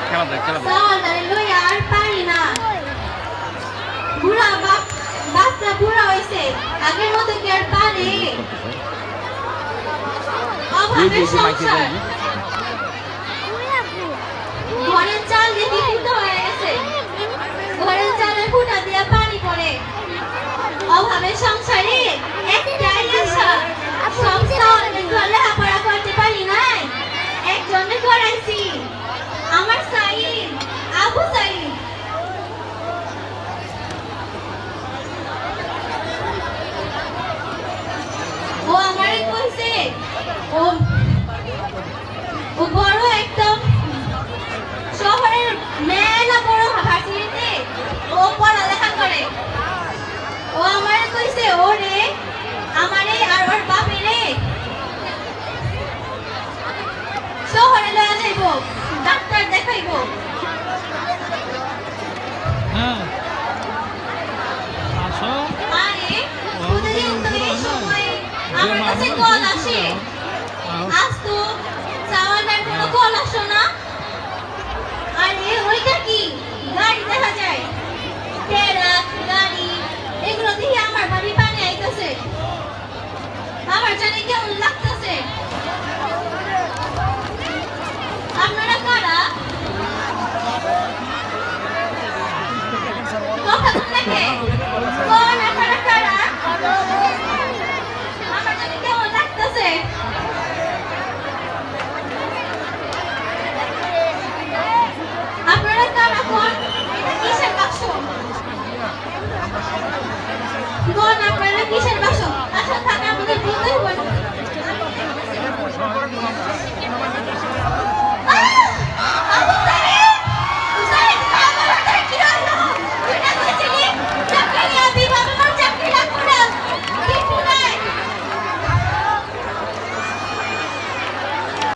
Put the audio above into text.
সাওয়ালে লইয়া আর পারি না বুড়া বাচ্চা বুড়া হইছে আগের মতো কি আর পারে অভাবের সংসার ঘরের চাল দেখি ফুটো হয়ে গেছে ঘরের চালে ফুটা দিয়া পানি পড়ে অভাবের সংসারে একটাই আশা সব সাওয়ালে লেখাপড়া করতে পারি নাই একজনে করাইছি আমার সাইদ আবু সাইদ ও আমারে কইছে ও বড় একদম শহরের মেলা বড় ভার্সিটিতে ও পড়ালেখা করে ও আমারে কইছে ওরে আমারে আর ওর বাপেরে শহরে লয়া যাইব ডাক্তার দেখাইব হ্যাঁ আসো আরে প্রতিদিন তো এই সময় আমার কাছে কল আসে আজ তো সাওয়ালের কোনো কল আসো না আরে ওইটা কি গাড়ি দেখা যায় ট্রাক গাড়ি এগুলো দিয়ে আমার বাড়ি পানি আইতাছে আমার জানি কেমন লাগতেছে আপনারা কারা কথা শুনলে কোন আপনারা কারা আমার জানি কেমন লাগতেছে আপনারা কারা কোন এটা কিসের বাক্স কোন আপনারা কিসের বাক্স আচ্ছা থাকে আমাদের বলতে হবে